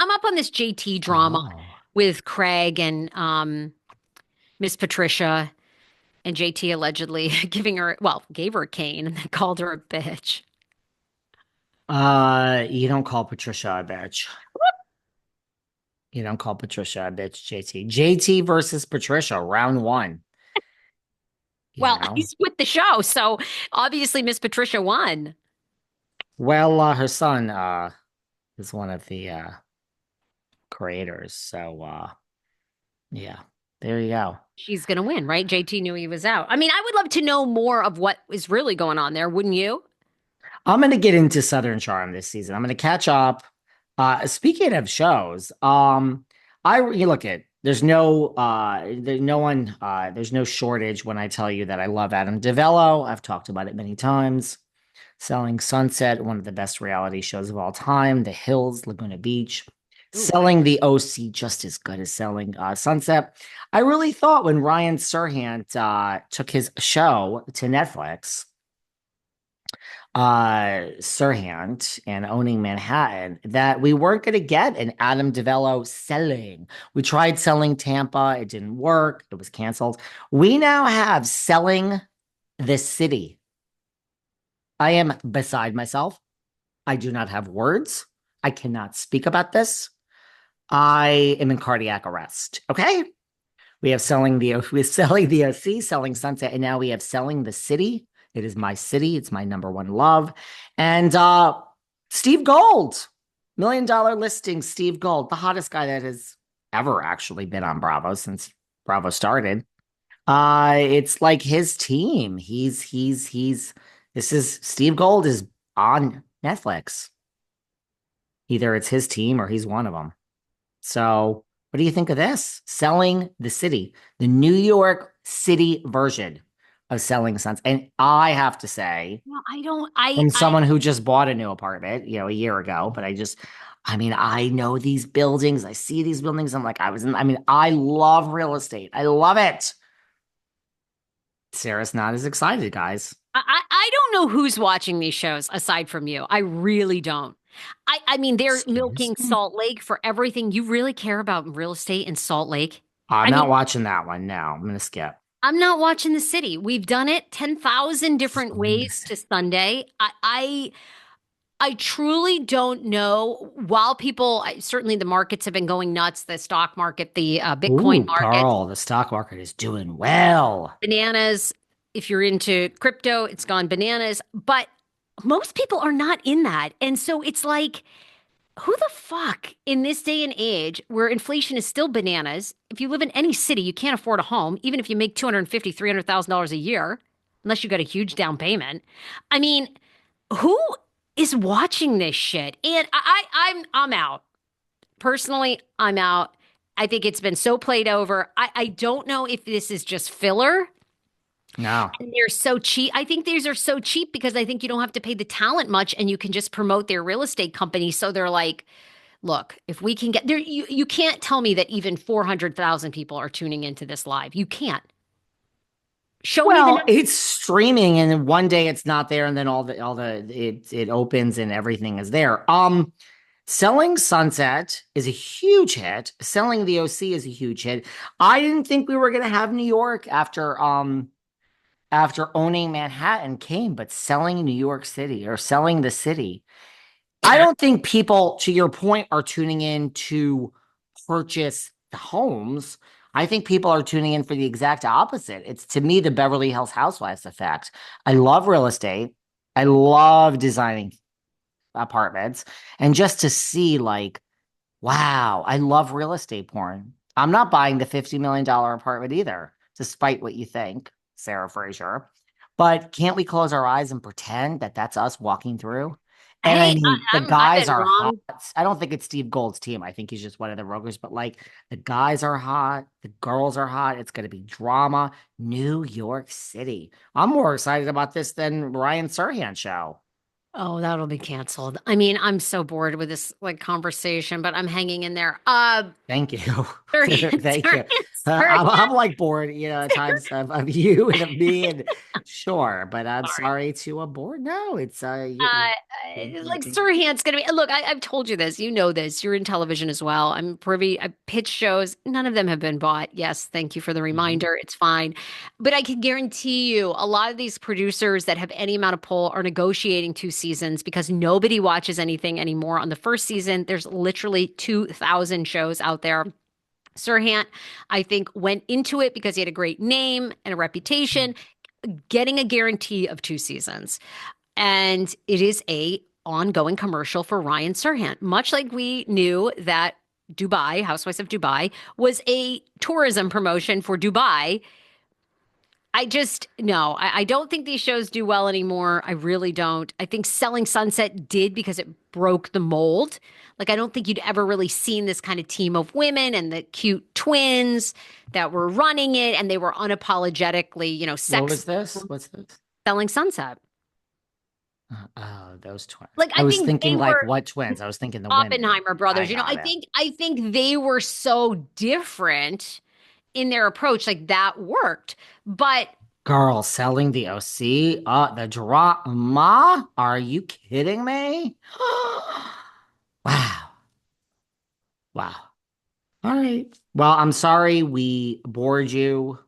I'm up on this JT drama Oh. with Craig and Miss Patricia, and JT allegedly gave her a cane and then called her a bitch. You don't call Patricia a bitch. You don't call Patricia a bitch, JT. JT versus Patricia, round one. You Well, know? he's with the show, so obviously Miss Patricia won. Well, her son is one of the creators. So yeah, there you go. She's gonna win, right? JT knew he was out. I mean, I would love to know more of what is really going on there, wouldn't you? I'm gonna get into Southern Charm this season. I'm gonna catch up. Speaking of shows, you look at there's no shortage when I tell you that I love Adam DeVello. I've talked about it many times. Selling Sunset, one of the best reality shows of all time. The Hills, Laguna Beach. Ooh, I Selling the OC just as good as selling Sunset. I really thought when Ryan Serhant took his show to Netflix, Serhant and owning Manhattan, that we weren't going to get an Adam DeVello selling. We tried selling Tampa, it didn't work, it was canceled. We now have selling the city. I am beside myself. I do not have words. I cannot speak about this. I am in cardiac arrest. Okay. We're selling the OC, selling Sunset, and now we have selling the city. It is my city. It's my number one love. And Steve Gold, $1 million listing, Steve Gold, the hottest guy that has ever actually been on Bravo since Bravo started. It's like his team. He's this is Steve Gold is on Netflix. Either it's his team or he's one of them. So, what do you think of this? Selling the city, the New York City version of Selling Sunset. And I have to say, no, I don't. from someone who just bought a new apartment, a year ago, but I mean, I know these buildings. I see these buildings. I'm like, I mean, I love real estate. I love it. Sarah's not as excited, guys. I don't know who's watching these shows aside from you. I really don't. I mean, they're Excuse milking me. Salt Lake for everything. You really care about real estate in Salt Lake? I'm I mean, not watching that one. No, I'm gonna skip. I'm not watching the city. We've done it 10,000 different Selling the ways city. to Sunday. I truly don't know. While certainly the markets have been going nuts, the stock market, the Bitcoin Ooh, market, girl, the stock market is doing well. bananas. If you're into crypto, it's gone bananas. But most people are not in that. And so it's like, who the fuck in this day and age where inflation is still bananas? If you live in any city, you can't afford a home, even if you make $250,000, $300,000 a year, unless you got a huge down payment. I mean, who is watching this shit? And I'm out. Personally, I'm out. I think it's been so played over. I don't know if this is just filler No. and they're so cheap. I think these are so cheap because I think you don't have to pay the talent much and you can just promote their real estate company. So they're like, look, if we can get there, you can't tell me that even 400,000 people are tuning into this live. You can't. Show me the Well, number. it's streaming and then one day it's not there and then it opens and everything is there. Selling Sunset is a huge hit. Selling the OC is a huge hit. I didn't think we were going to have New York after owning Manhattan came, but selling New York City or selling the city. I don't think people, to your point, are tuning in to purchase the homes. I think people are tuning in for the exact opposite. It's to me the Beverly Hills Housewives effect. I love real estate. I love designing apartments. And just to see, like, wow, I love real estate porn. I'm not buying the $50 million apartment either, despite what you think, Sarah Fraser. But can't we close our eyes and pretend that that's us walking through? And I Hey, mean, the I've guys been are hot. wrong. I don't think it's Steve Gold's team. I think he's just one of the brokers, but like the guys are hot, the girls are hot. It's going to be drama. New York City. I'm more excited about this than Ryan Serhant show. Oh, that'll be canceled. I mean, I'm so bored with this like conversation, but I'm hanging in there. Thank you. Sirhan, Thank you. Sirhan, I'm Sirhan. like bored, at times of you and of me, and sure, but I'm sorry to bored. No, it's Uh, like you- Sirhan's gonna be. Look, I've told you this. You know this. You're in television as well. I'm privy. I pitch shows. None of them have been bought. Yes, thank you for the Mhm. reminder. It's fine, but I can guarantee you, a lot of these producers that have any amount of pull are negotiating 2 seasons because nobody watches anything anymore on the first season. There's literally 2,000 shows out there. Sirhan, I think, went into it because he had a great name and a reputation, getting a guarantee of 2 seasons. And it is a ongoing commercial for Ryan Serhant, much like we knew that Dubai, Housewives of Dubai, was a tourism promotion for Dubai. I just no, I don't think these shows do well anymore. I really don't. I think Selling Sunset did because it broke the mold. Like I don't think you'd ever really seen this kind of team of women and the cute twins that were running it, and they were unapologetically, What sex was this? What's this? Selling Sunset. Oh, those twins. Like I I was think they thinking like were what twins? I was thinking the women. Oppenheimer I brothers. got I it. think I think they were so different in their approach, like that worked. But Girl selling the OC. The drama. Are you kidding me? Wow. Wow. All right. Well, I'm sorry we bored you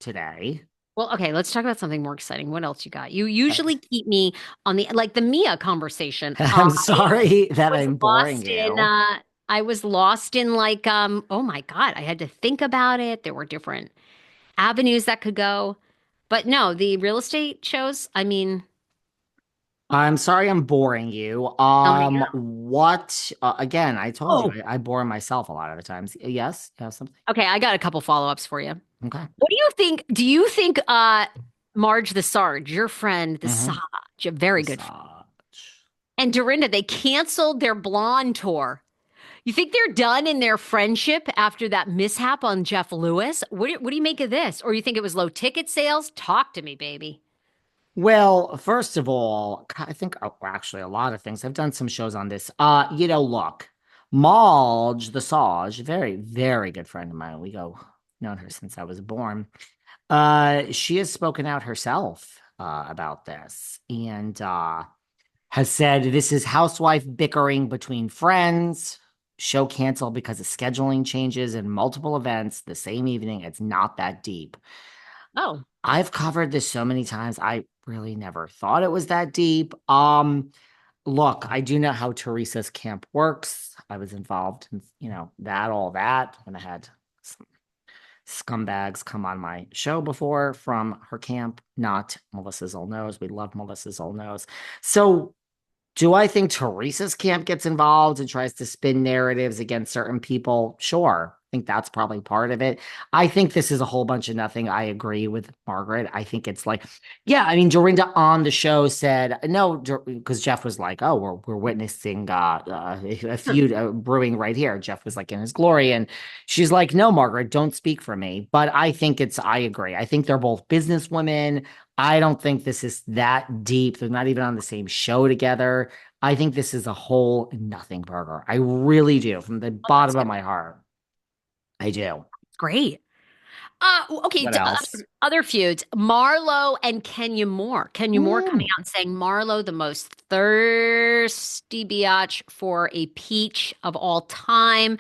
today. well, okay, let's talk about something more exciting. What else you got? You usually keep me on the like the Mia conversation. I'm sorry that Was I'm boring lost in you. I was lost in like oh my God, I had to think about it. There were different avenues that could go. But no, the real estate shows, I mean, I'm sorry I'm boring you. tell me. What, again, I told you Oh, I bore myself a lot of the times. Yes, you have something? okay, I got a couple follow-ups for you. Okay. What do you think? Do you think Marge the Sarge, your friend, the Mm-hmm. Sarge, a very good friend, Massage. and Dorinda, they canceled their blonde tour. You think they're done in their friendship after that mishap on Jeff Lewis? What do you make of this? Or you think it was low ticket sales? Talk to me, baby. Well, first of all, I think actually a lot of things. I've done some shows on this. Look, Marge the Sage, very, very good friend of mine. We go known her since I was born. She has spoken out herself about this and has said this is housewife bickering between friends. Show canceled because of scheduling changes and multiple events the same evening. It's not that deep. Oh, I've covered this so many times. I really never thought it was that deep. Look, I do know how Teresa's camp works. I was involved in, all that, and I had some scumbags come on my show before from her camp, not Melissa Zolnose. We love Melissa Zolnose. So do I think Teresa's camp gets involved and tries to spin narratives against certain people? Sure. I think that's probably part of it. I think this is a whole bunch of nothing. I agree with Margaret. I think it's like, yeah, I mean, Dorinda on the show said no, because Jeff was like, oh, we're witnessing a feud brewing right here. Jeff was like in his glory. And she's like, no, Margaret, don't speak for me. But I agree. I think they're both businesswomen. I don't think this is that deep. They're not even on the same show together. I think this is a whole nothing burger. I really do, from the well, that's bottom of good. my heart. I do. Great. Okay, What else? other feuds. Marlo and Kenya Moore. Kenya Moore coming Mm. out and saying Marlo, the most thirsty biatch for a peach of all time.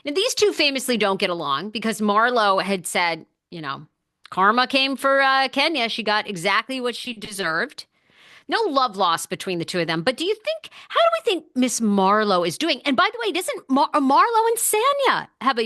Now, these two famously don't get along because Marlo had said, karma came for Kenya. She got exactly what she deserved. No love lost between the two of them. But how do we think Miss Marlo is doing? And by the way, doesn't Marlo and Sanya have a